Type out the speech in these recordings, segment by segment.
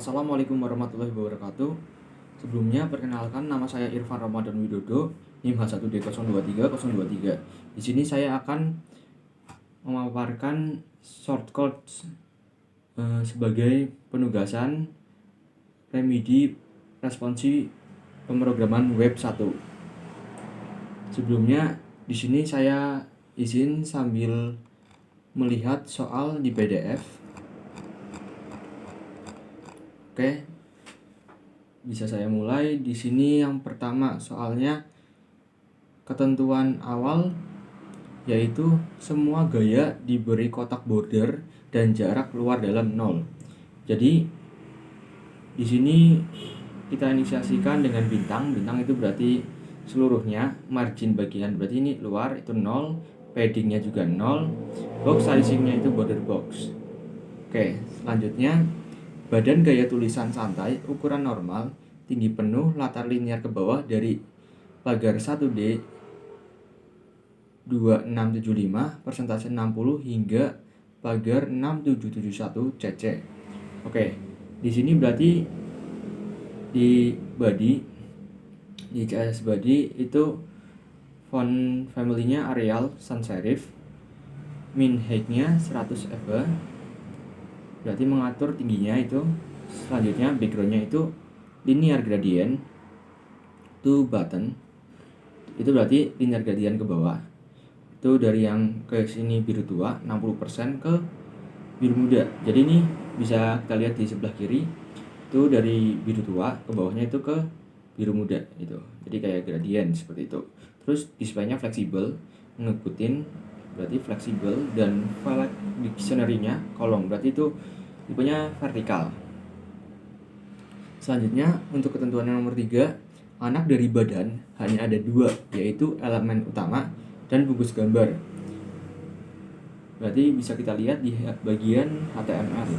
Assalamualaikum warahmatullahi wabarakatuh. Sebelumnya perkenalkan, nama saya Irfan Ramadan Widodo, NIM H1D023023. Di sini saya akan memaparkan shortcut sebagai penugasan remedi responsi pemrograman web 1. Sebelumnya di sini saya izin sambil melihat soal di PDF. Oke, bisa saya mulai. Di sini yang pertama soalnya ketentuan awal, yaitu semua gaya diberi kotak border dan jarak keluar dalam 0. Jadi di sini kita inisiasikan dengan bintang. Bintang itu berarti seluruhnya, margin bagian berarti ini luar itu 0, paddingnya juga 0, box sizingnya itu border box. Oke, selanjutnya badan gaya tulisan santai, ukuran normal, tinggi penuh, latar linear ke bawah dari pagar 1D 2675, persentase 60 hingga pagar 6771 CC. Oke, di sini berarti di body, di CSS body itu font family-nya Arial sans serif, min height-nya 100 EB, berarti mengatur tingginya itu. Selanjutnya background-nya itu linear gradient to button, itu berarti linear gradient ke bawah. Itu dari yang ke sini biru tua 60% ke biru muda. Jadi ini bisa kita lihat di sebelah kiri itu dari biru tua ke bawahnya itu ke biru muda itu. Jadi kayak gradient seperti itu. Terus display-nya fleksibel, ngikutin berarti fleksibel, dan file dictionary-nya kolom berarti itu tipenya vertikal. Selanjutnya untuk ketentuan yang nomor 3, anak dari badan hanya ada 2, yaitu elemen utama dan bungkus gambar. Berarti bisa kita lihat di bagian HTML.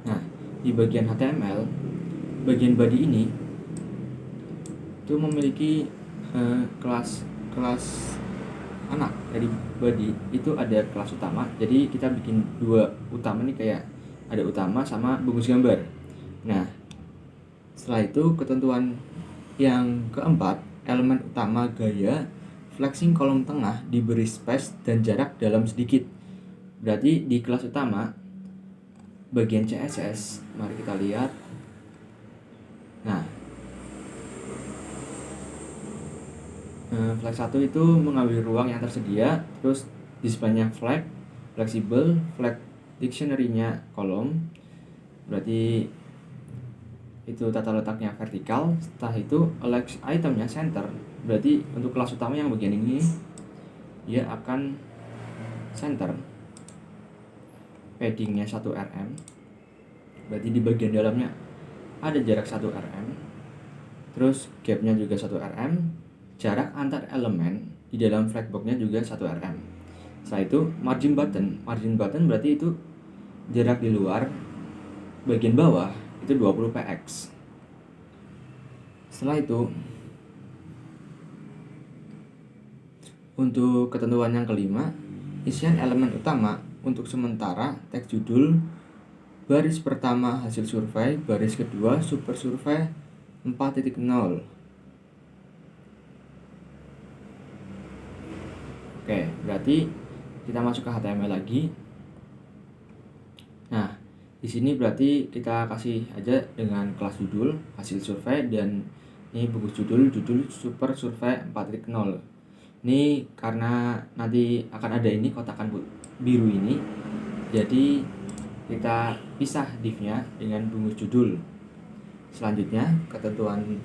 Nah, di bagian HTML, bagian body ini itu memiliki kelas anak dari body itu ada kelas utama. Jadi kita bikin 2 utama nih, kayak ada utama sama bungkus gambar. Nah, setelah itu ketentuan yang keempat, elemen utama gaya flexing kolom tengah diberi space dan jarak dalam sedikit. Berarti di kelas utama bagian CSS, mari kita lihat. Nah, flag 1 itu mengambil ruang yang tersedia, terus display-nya flag, fleksibel, flag dictionary-nya kolom, berarti itu tata letaknya vertikal. Setelah itu alex item-nya center, berarti untuk kelas utama yang bagian ini dia akan center. Padding-nya 1 rm, berarti di bagian dalamnya ada jarak 1 rm. Terus gap-nya juga 1 rm. Jarak antar elemen di dalam flagbox-nya juga 1 rm. Setelah itu margin button berarti itu jarak di luar bagian bawah itu 20 px. Setelah itu untuk ketentuan yang kelima, isian elemen utama untuk sementara teks judul, baris pertama hasil survei, baris kedua super survei 4.0. Oke, berarti kita masuk ke HTML lagi. Nah, di sini berarti kita kasih aja dengan kelas judul hasil survei, dan ini bungkus judul super survei 4.0. Ini karena nanti akan ada ini kotakan biru ini, jadi kita pisah div-nya dengan bungkus judul. Selanjutnya ketentuan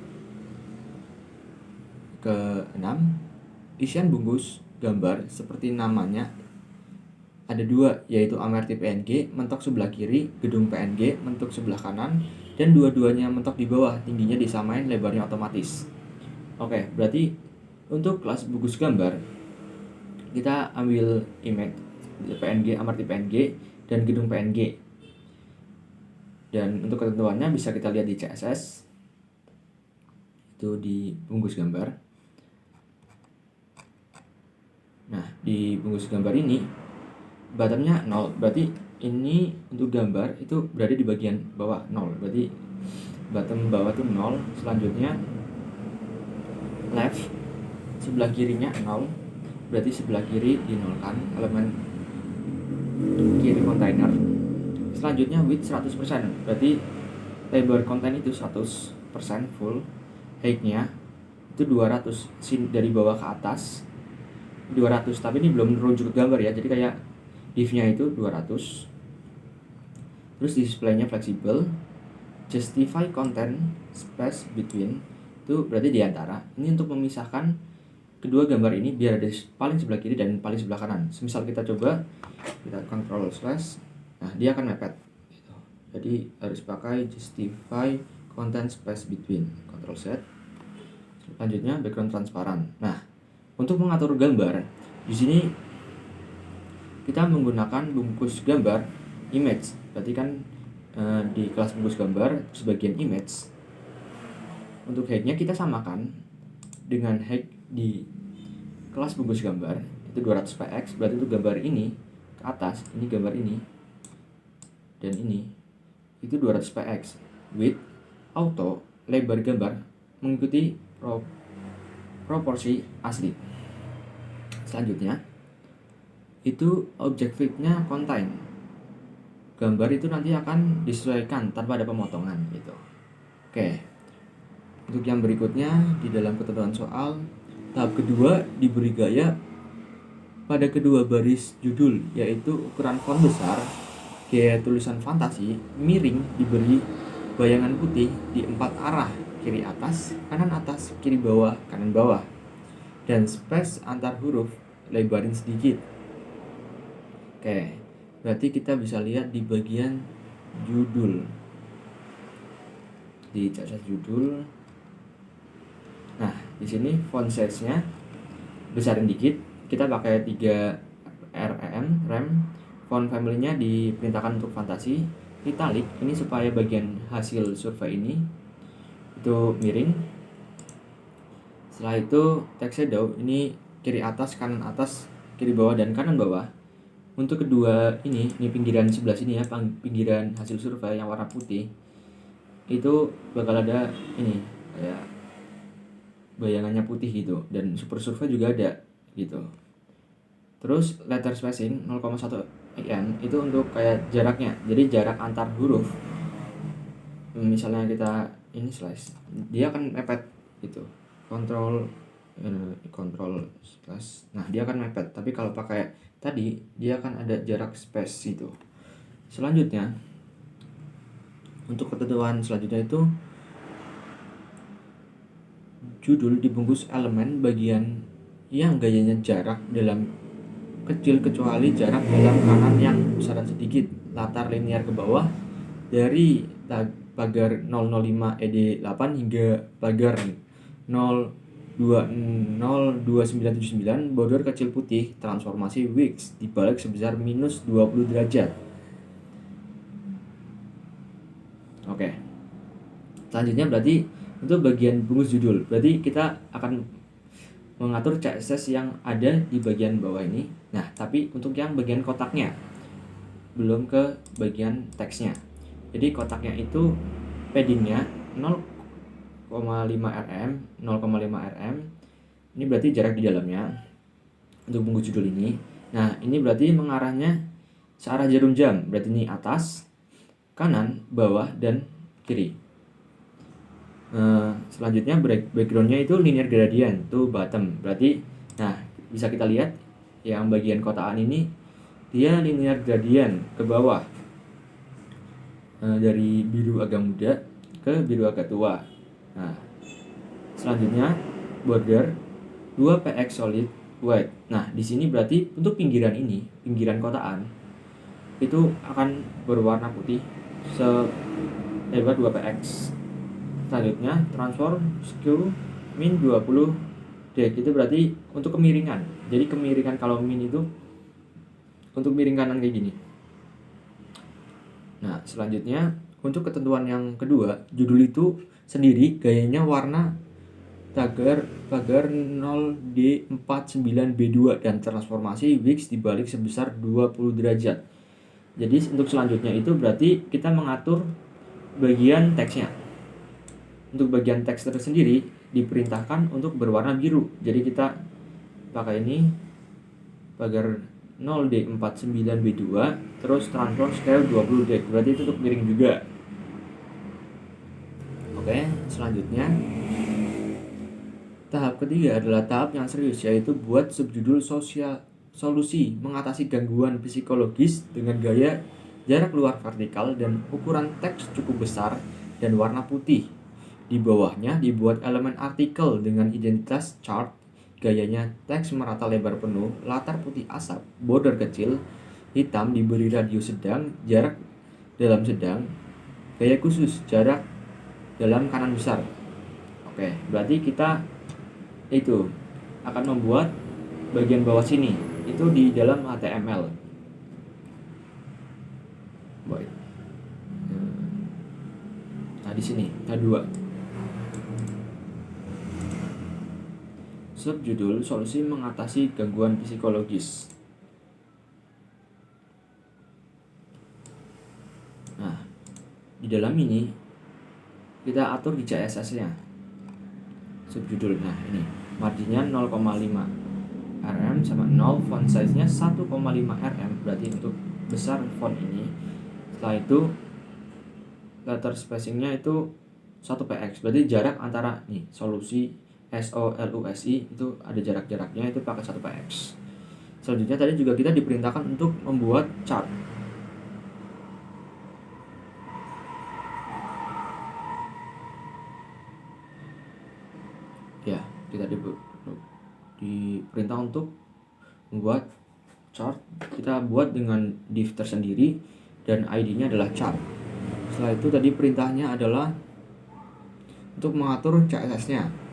ke-6, isian bungkus gambar seperti namanya ada 2, yaitu Amerty PNG mentok sebelah kiri, gedung PNG mentok sebelah kanan, dan dua-duanya mentok di bawah, tingginya disamain, lebarnya otomatis. Oke, berarti untuk kelas bungkus gambar kita ambil image PNG, Amerty PNG, dan gedung PNG. Dan untuk ketentuannya bisa kita lihat di CSS, itu di bungkus gambar. Nah, di bungkus gambar ini bottomnya 0, berarti ini untuk gambar itu berada di bagian bawah 0, berarti bottom bawah itu 0. Selanjutnya left, sebelah kirinya 0, berarti sebelah kiri dinolkan, elemen kiri kontainer. Selanjutnya width 100%, berarti lebar konten itu 100% full. Height-nya itu 200, dari bawah ke atas 200, tapi ini belum merujuk ke gambar ya, jadi kayak div-nya itu 200. Terus display-nya fleksibel. Justify content space between, itu berarti di antara. Ini untuk memisahkan kedua gambar ini biar ada paling sebelah kiri dan paling sebelah kanan. Semisal kita coba, kita control slash, nah dia akan mepet gitu. Jadi harus pakai justify content space between, control set. Selanjutnya background transparan. Nah, untuk mengatur gambar di sini kita menggunakan bungkus gambar image. Berarti kan di kelas bungkus gambar sebagian image, untuk height-nya kita samakan dengan height di kelas bungkus gambar itu 200px. Berarti untuk gambar ini ke atas, ini gambar ini dan ini itu 200px. Width auto, lebar gambar mengikuti proporsi asli. Selanjutnya itu object fit-nya contain. Gambar itu nanti akan disesuaikan tanpa ada pemotongan gitu. Oke. Untuk yang berikutnya di dalam ketentuan soal, tahap kedua diberi gaya pada kedua baris judul, yaitu ukuran font besar, gaya tulisan fantasi, miring, diberi bayangan putih di 4 arah, kiri atas, kiri bawah, kanan bawah, dan space antar huruf lebarin sedikit. Oke, berarti kita bisa lihat di bagian judul, di catatan judul. Nah, di sini font size-nya besarin dikit. Kita pakai 3 rem. Font family-nya diperintahkan untuk fantasi. Italic ini supaya bagian hasil survei ini itu miring. Setelah itu text shadow ini kiri atas, kiri bawah, dan kanan bawah. Untuk kedua ini pinggiran sebelah sini ya, pinggiran hasil survei yang warna putih itu bakal ada ini kayak bayangannya putih gitu, dan super survei juga ada gitu. Terus letter spacing 0,1 in itu untuk kayak jaraknya, jadi jarak antar huruf. Misalnya kita ini slice, dia akan mepet gitu, control slash, nah dia akan mepet. Tapi kalau pakai tadi dia akan ada jarak space itu. Selanjutnya untuk ketentuan selanjutnya itu judul dibungkus elemen bagian yang gayanya jarak dalam kecil kecuali jarak dalam kanan yang besaran sedikit, latar linear ke bawah dari pagar 005 ED8 hingga pagar 02979, border kecil putih, transformasi Wix dibalik sebesar minus 20 derajat. Oke. Selanjutnya berarti untuk bagian bungkus judul, berarti kita akan mengatur CSS yang ada di bagian bawah ini. Nah, tapi untuk yang bagian kotaknya belum ke bagian teksnya. Jadi kotaknya itu paddingnya 0,5 rm. Ini berarti jarak di dalamnya untuk bungkus judul ini. Nah, ini berarti mengarahnya searah jarum jam. Berarti ini atas, kanan, bawah, dan kiri. Selanjutnya backgroundnya itu linear gradient tuh bottom. Berarti nah bisa kita lihat yang bagian kotaan ini dia linear gradient ke bawah, dari biru agak muda ke biru agak tua. Nah, selanjutnya border 2px solid white. Nah, di sini berarti untuk pinggiran ini, pinggiran kotaan itu akan berwarna putih selebar 2px. Selanjutnya transform skew min 20 deg, itu berarti untuk kemiringan. Jadi kemiringan kalau min itu untuk miring kanan kayak gini. Nah, selanjutnya untuk ketentuan yang kedua, judul itu sendiri gayanya warna pagar 0D49B2 dan transformasi Wix dibalik sebesar 20 derajat. Jadi untuk selanjutnya itu berarti kita mengatur bagian teksnya. Untuk bagian teks tersendiri diperintahkan untuk berwarna biru. Jadi kita pakai ini pagar 0D49B2 terus transform scale 20 deg, berarti itu untuk miring juga. Oke, selanjutnya tahap ketiga adalah tahap yang serius, yaitu buat subjudul solusi mengatasi gangguan psikologis dengan gaya jarak luar vertikal dan ukuran teks cukup besar dan warna putih. Di bawahnya dibuat elemen artikel dengan identitas chart, gayanya teks merata lebar penuh, latar putih asap, border kecil, hitam diberi radius sedang, jarak dalam sedang, gaya khusus, jarak dalam kanan besar. Oke, berarti kita itu akan membuat bagian bawah sini itu di dalam HTML. Baik. Nah, di sini H2. Subjudul solusi mengatasi gangguan psikologis. Nah, di dalam ini kita atur di CSS-nya. Subjudul. Nah, ini marginnya 0,5 rm sama 0, font size-nya 1,5 rm, berarti untuk besar font ini. Setelah itu letter spacing-nya itu 1px, berarti jarak antara nih solusi SOLUSI itu ada jarak-jaraknya, itu pakai 1px. Selanjutnya tadi juga kita diperintahkan untuk membuat chart. Ya, kita diperintah untuk membuat chart. Kita buat dengan div tersendiri dan ID-nya adalah chart. Setelah itu tadi perintahnya adalah untuk mengatur CSS-nya.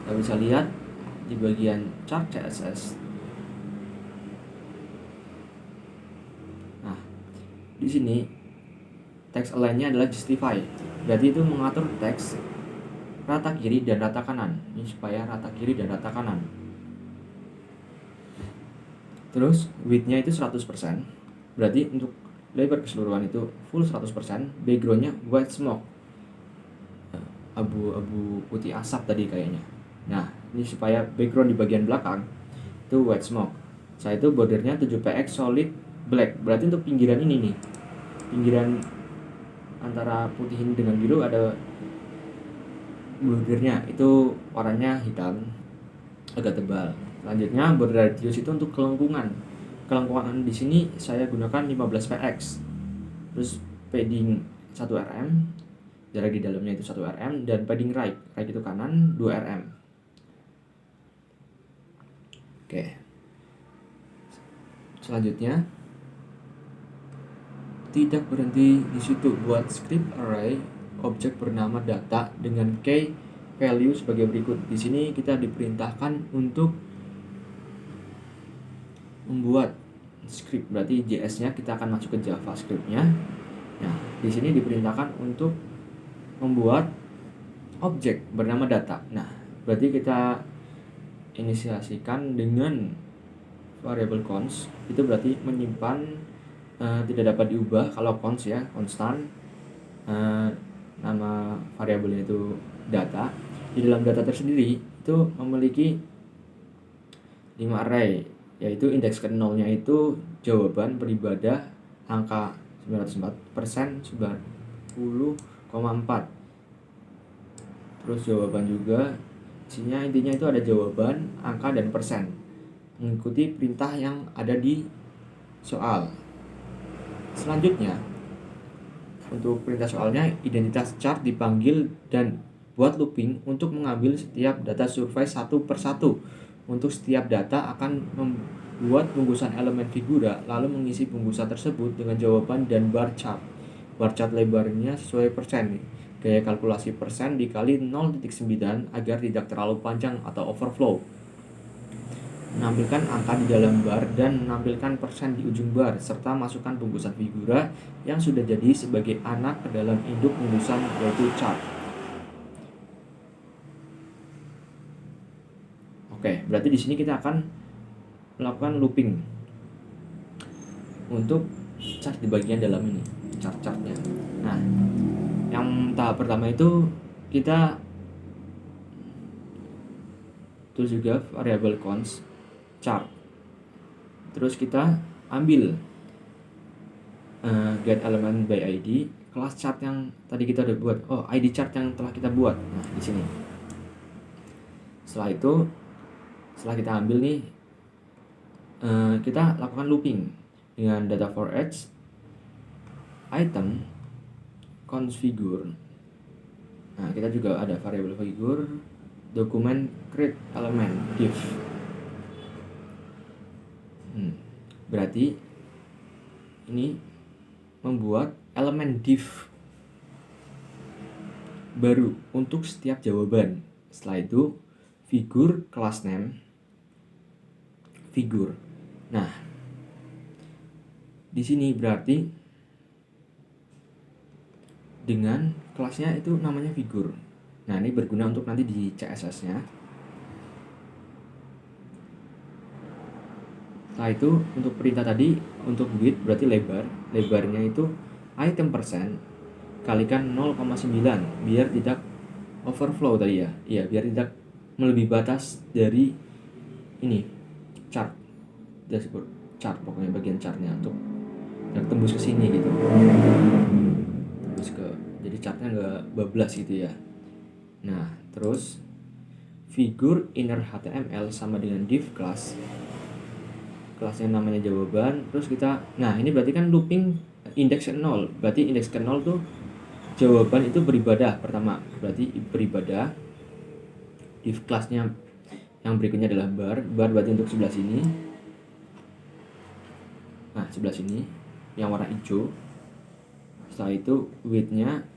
Kita bisa lihat di bagian chart CSS. Nah, di sini text align-nya adalah justify. Berarti itu mengatur teks rata kiri dan rata kanan. Ini supaya rata kiri dan rata kanan. Terus width-nya itu 100%. Berarti untuk lebar keseluruhan itu full 100%. Background-nya white smoke, abu-abu putih asap tadi kayaknya. Nah, ini supaya background di bagian belakang itu white smoke. Setelah itu bordernya 7px solid black. Berarti untuk pinggiran ini nih, pinggiran antara putih ini dengan biru ada bordernya, itu warnanya hitam agak tebal. Selanjutnya border radius itu untuk kelengkungan. Kelengkungan di sini saya gunakan 15px. Terus padding 1 rm, jarak di dalamnya itu 1 rm, dan padding right itu kanan 2 rm. Oke. Selanjutnya tidak berhenti di situ, buat script array objek bernama data dengan key value sebagai berikut. Di sini kita diperintahkan untuk membuat script, berarti JS-nya kita akan masuk ke JavaScript-nya. Nah, di sini diperintahkan untuk membuat objek bernama data. Nah, berarti kita inisiasikan dengan variable const, itu berarti menyimpan tidak dapat diubah kalau const ya, konstan. Nama variabelnya itu data. Di dalam data tersendiri itu memiliki 5 array, yaitu indeks ke 0-nya itu jawaban beribadah angka 904%, 90,4. Terus jawaban juga isinya, intinya itu ada jawaban, angka, dan persen, mengikuti perintah yang ada di soal. Selanjutnya untuk perintah soalnya, identitas chart dipanggil dan buat looping untuk mengambil setiap data survei satu persatu. Untuk setiap data akan membuat bungkusan elemen figura, lalu mengisi bungkusan tersebut dengan jawaban dan bar chart. Bar chart lebarnya sesuai persen. Gaya kalkulasi persen dikali 0,9 agar tidak terlalu panjang atau overflow. Menampilkan angka di dalam bar dan menampilkan persen di ujung bar, serta masukkan bungkusan figura yang sudah jadi sebagai anak ke dalam induk bungkusan, yaitu chart. Oke, berarti di sini kita akan melakukan looping untuk chart di bagian dalam ini, chart-chartnya. Nah, yang tahap pertama itu kita terus juga variable cons chart. Terus kita ambil get element by ID, kelas chart yang tadi kita udah buat. Oh, ID chart yang telah kita buat. Nah, di sini. Setelah itu, setelah kita ambil nih, kita lakukan looping dengan data for edge item cons figure. Nah, kita juga ada variable figure dokumen create element div. Berarti ini membuat elemen div baru untuk setiap jawaban. Setelah itu figure class name figure. Nah, di sini berarti dengan kelasnya itu namanya figure. Nah, ini berguna untuk nanti di CSS-nya. Setelah itu untuk perintah tadi untuk width berarti lebarnya itu item persen kalikan 0,9 biar tidak overflow tadi ya. Iya, biar tidak melebihi batas dari ini chart. Dashboard chart pokoknya bagian chartnya untuk tembus ke sini gitu. Tembus ke jadi chartnya nggak bablas gitu ya. Nah, terus figure inner HTML sama dengan div class. Kelasnya namanya jawaban, terus kita, nah ini berarti kan looping indeks ke 0, berarti indeks ke 0 tuh jawaban itu beribadah pertama, berarti beribadah. Div kelasnya yang berikutnya adalah bar berarti untuk sebelah sini. Nah, sebelah sini yang warna hijau. Setelah itu width-nya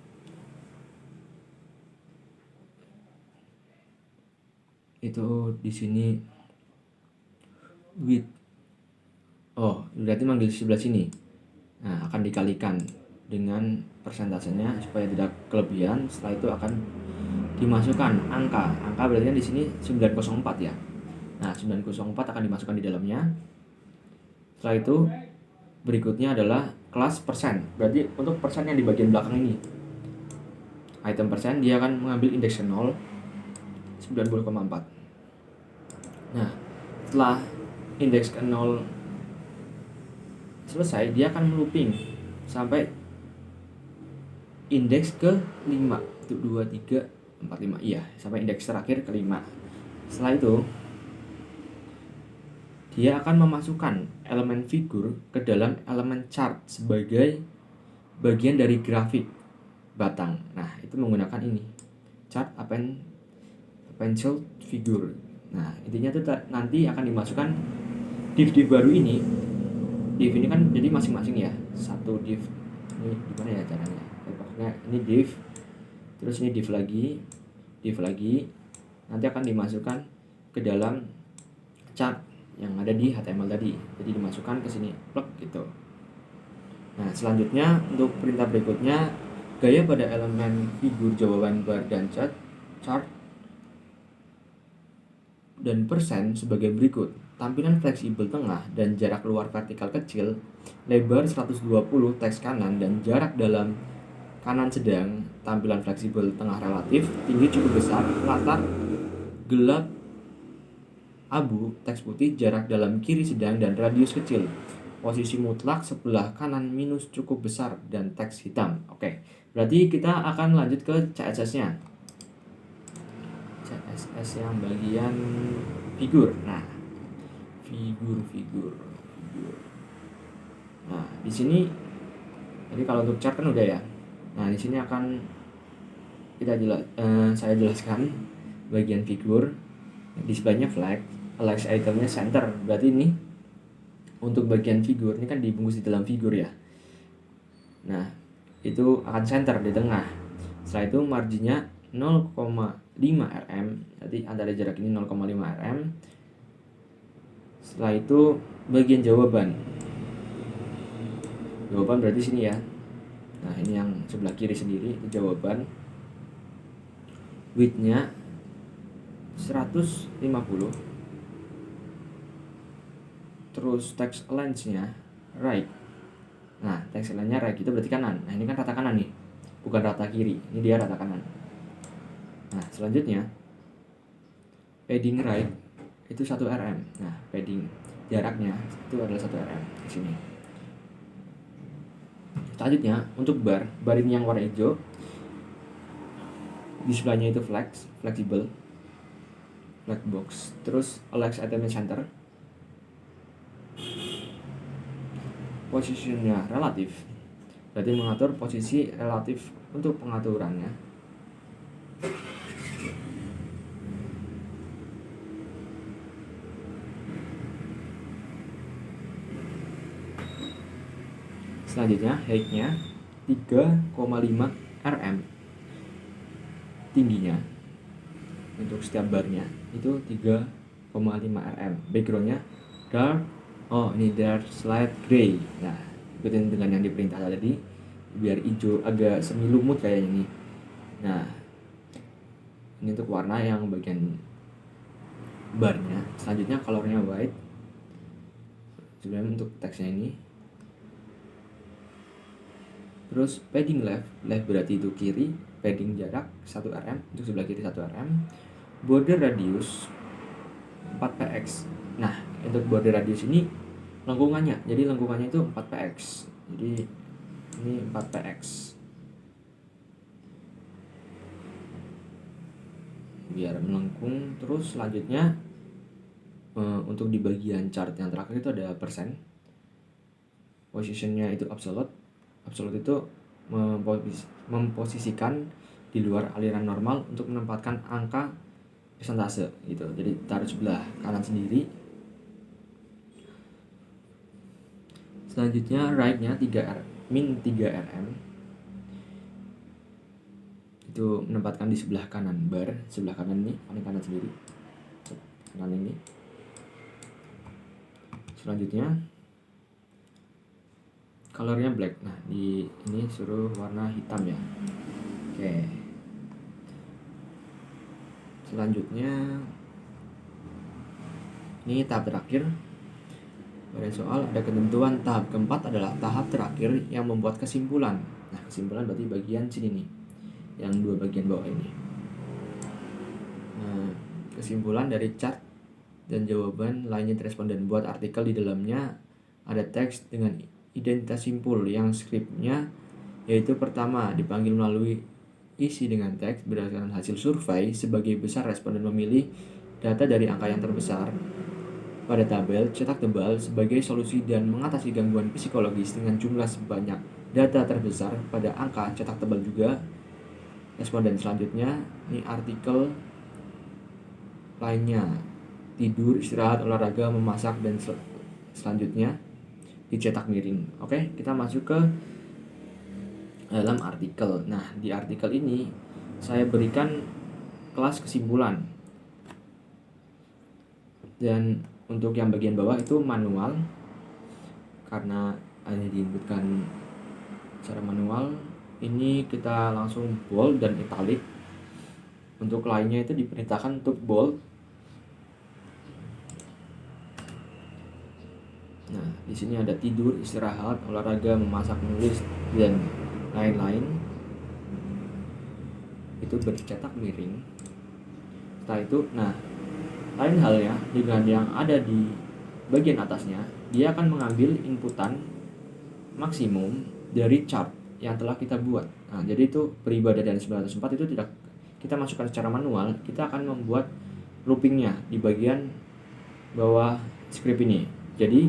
itu di sini width. Oh, berarti manggil sebelah sini. Nah, akan dikalikan dengan persentasenya supaya tidak kelebihan. Setelah itu akan dimasukkan angka. Angka berarti kan di sini 904 ya. Nah, 904 akan dimasukkan di dalamnya. Setelah itu berikutnya adalah kelas persen. Berarti untuk persen yang di bagian belakang ini. Item persen dia akan mengambil indeks 0 90,4. Nah, setelah indeks ke 0 selesai, dia akan looping sampai indeks ke 5 untuk 2, 3, 4, 5. Iya, sampai indeks terakhir ke 5. Setelah itu dia akan memasukkan elemen figur ke dalam elemen chart sebagai bagian dari grafik batang. Nah, itu menggunakan ini chart append figure. Nah, intinya tuh nanti akan dimasukkan div baru ini. Div ini kan jadi masing-masing ya, satu div ini gimana ya caranya, pokoknya ini div, terus ini div lagi, nanti akan dimasukkan ke dalam chart yang ada di HTML tadi, jadi dimasukkan ke sini plug gitu. Nah, selanjutnya untuk perintah berikutnya, gaya pada elemen figur jawaban bar dan chart dan persen sebagai berikut. Tampilan fleksibel tengah dan jarak luar vertikal kecil, lebar 120 teks kanan dan jarak dalam kanan sedang, tampilan fleksibel tengah relatif, tinggi cukup besar, latar gelap abu, teks putih, jarak dalam kiri sedang dan radius kecil, posisi mutlak sebelah kanan minus cukup besar dan teks hitam. Oke, berarti kita akan lanjut ke CSS-nya. CSS yang bagian figur. Nah, figur. Nah, di sini jadi kalau untuk chart kan udah ya. Nah, di sini akan saya jelaskan bagian figur. Di sebelahnya flag, align itemnya center. Berarti ini untuk bagian figur ini kan dibungkus di dalam figur ya. Nah, itu akan center di tengah. Setelah itu marginnya 0,5 rm. Jadi antara jarak ini 0,5 rm. Setelah itu bagian jawaban berarti sini ya. Nah, ini yang sebelah kiri sendiri itu jawaban. Width-nya 150 Terus text align-nya right. Nah, text align-nya right itu berarti kanan. Nah, ini kan rata kanan nih, bukan rata kiri. Ini dia rata kanan. Nah, selanjutnya padding right itu 1 rm. Nah, padding jaraknya itu adalah 1 rm di sini. Selanjutnya untuk bar ini yang warna hijau, di sebelahnya itu flexible, flag box. Terus Alex item center, posisinya relatif, berarti mengatur posisi relatif untuk pengaturannya. Selanjutnya height-nya 3,5 rm tingginya untuk setiap barnya itu 3,5 rm. Backgroundnya dark, ini dark slide gray. Nah, ikutin dengan yang diperintah tadi biar hijau agak semi lumut kayaknya nih. Nah, ini untuk warna yang bagian barnya. Selanjutnya colornya white. Sebenarnya untuk teksnya ini. Terus padding left berarti itu kiri, padding jarak 1 rm untuk sebelah kiri 1 rm. Border radius 4px. Nah, untuk border radius ini lengkungannya. Jadi lengkungannya itu 4px. Jadi ini 4px. Biar melengkung. Terus selanjutnya untuk di bagian chart yang terakhir itu ada persen. Positionnya itu absolute. Absolute itu memposisikan di luar aliran normal untuk menempatkan angka persentase gitu. Jadi taruh sebelah kanan sendiri. Selanjutnya right-nya 3 rm. Itu menempatkan di sebelah kanan bar, sebelah kanan ini, paling kanan sendiri. Kanan ini. Selanjutnya colornya black. Nah, di ini suruh warna hitam ya. Oke. Selanjutnya ini tahap terakhir. Pada soal ada ketentuan tahap keempat adalah tahap terakhir yang membuat kesimpulan. Nah, kesimpulan berarti bagian sini nih, yang dua bagian bawah ini. Nah, kesimpulan dari chart dan jawaban lainnya responden. Buat artikel di dalamnya ada teks dengan identitas simpul yang skripnya yaitu pertama dipanggil melalui isi dengan teks berdasarkan hasil survei. Sebagai besar responden memilih data dari angka yang terbesar pada tabel cetak tebal sebagai solusi dan mengatasi gangguan psikologis dengan jumlah sebanyak data terbesar pada angka cetak tebal juga. Responden selanjutnya ini artikel lainnya, tidur, istirahat, olahraga, memasak, dan selanjutnya dicetak miring. Oke, kita masuk ke dalam artikel. Nah, di artikel ini saya berikan kelas kesimpulan. Dan untuk yang bagian bawah itu manual, karena hanya diinputkan secara manual. Ini kita langsung bold dan italic. Untuk lainnya itu diperintahkan untuk bold. Nah, di sini ada tidur, istirahat, olahraga, memasak, menulis, dan lain-lain. Itu bercetak miring. Setelah itu, nah, lain halnya dengan yang ada di bagian atasnya, dia akan mengambil inputan maksimum dari chart yang telah kita buat. Nah, jadi itu beribadah dan 904 itu tidak kita masukkan secara manual. Kita akan membuat loopingnya di bagian bawah script ini. Jadi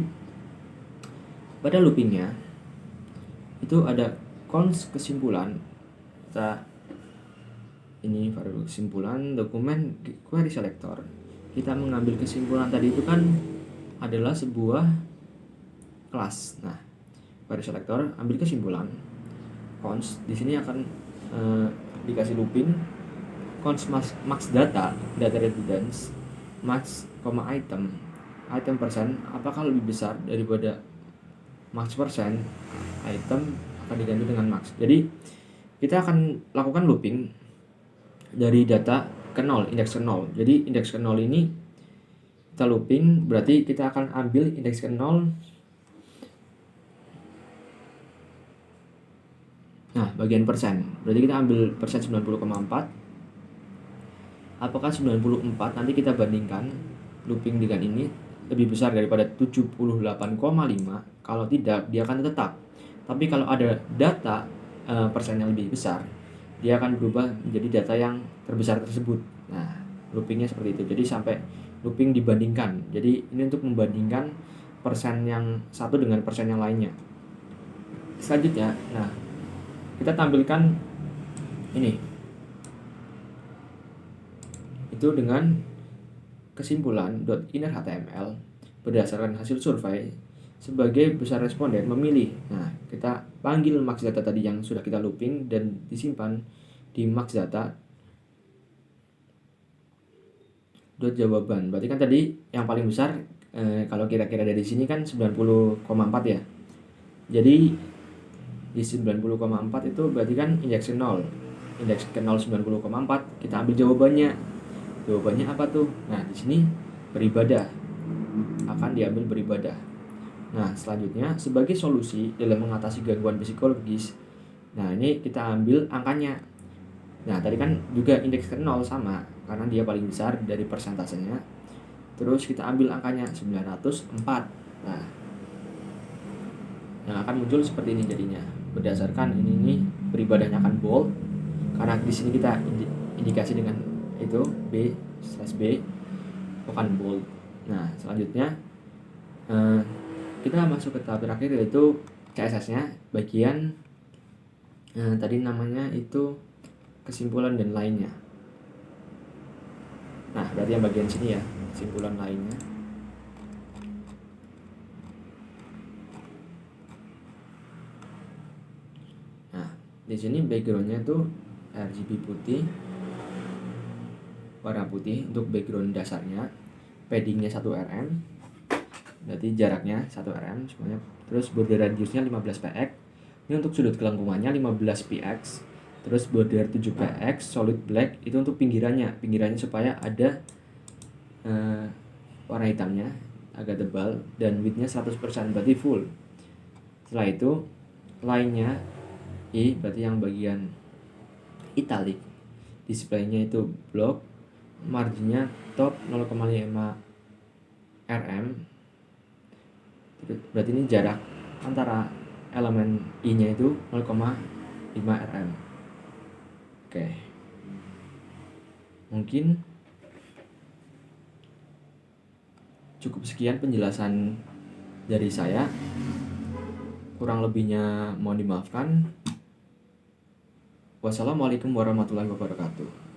pada loopingnya itu ada cons kesimpulan. Ini variabel kesimpulan dokumen query selector. Kita mengambil kesimpulan tadi itu kan adalah sebuah kelas. Nah, query selector ambil kesimpulan. Cons di sini akan dikasih looping. Cons max data reference, max, item persen apakah lebih besar daripada max persen, item akan diganti dengan max. Jadi kita akan lakukan looping dari data ke 0, indeks ke 0. Jadi indeks ke 0 ini kita looping, berarti kita akan ambil indeks ke 0. Nah, bagian persen, berarti kita ambil persen 90,4. Apakah 94 nanti kita bandingkan looping dengan ini lebih besar daripada 78,5? Kalau tidak, dia akan tetap. Tapi kalau ada data persen yang lebih besar, dia akan berubah menjadi data yang terbesar tersebut. Nah, loopingnya seperti itu. Jadi sampai looping dibandingkan. Jadi ini untuk membandingkan persen yang satu dengan persen yang lainnya. Selanjutnya, nah, kita tampilkan ini. Itu dengan kesimpulan .inner.html berdasarkan hasil survei sebagai besar responden memilih. Nah, kita panggil max data tadi yang sudah kita looping dan disimpan di max data jawaban. Berarti kan tadi yang paling besar kalau kira-kira dari sini kan 90,4 ya. Jadi di 90,4 itu berarti kan indeks ke 0. Indeks ke 0 90,4, kita ambil jawabannya. Jawabannya apa tuh? Nah, di sini beribadah. Akan diambil beribadah. Nah, selanjutnya sebagai solusi dalam mengatasi gangguan psikologis. Nah, ini kita ambil angkanya. Nah, tadi kan juga indeks ke 0 sama karena dia paling besar dari persentasenya. Terus kita ambil angkanya 904. Nah, yang akan muncul seperti ini jadinya. Berdasarkan ini beribadahnya akan bold karena di sini kita indikasi dengan itu B/B akan bold. Nah, selanjutnya kita masuk ke tahap terakhir yaitu CSS-nya bagian tadi namanya itu kesimpulan dan lainnya. Nah, berarti yang bagian sini ya, kesimpulan lainnya. Nah, di sini backgroundnya tuh RGB putih, warna putih untuk background dasarnya. Paddingnya 1 rm, berarti jaraknya 1 rm semuanya. Terus border radiusnya 15 px. Ini untuk sudut kelengkungannya 15 px. Terus border 7 px solid black itu untuk pinggirannya supaya ada warna hitamnya agak tebal dan widthnya 100%, berarti full. Setelah itu line-nya I, berarti yang bagian italic. Displaynya itu block, marginnya top 0,5 rm. Berarti ini jarak antara elemen I-nya itu 0,5 rm. Oke. Mungkin cukup sekian penjelasan dari saya. Kurang lebihnya mohon dimaafkan. Wassalamualaikum warahmatullahi wabarakatuh.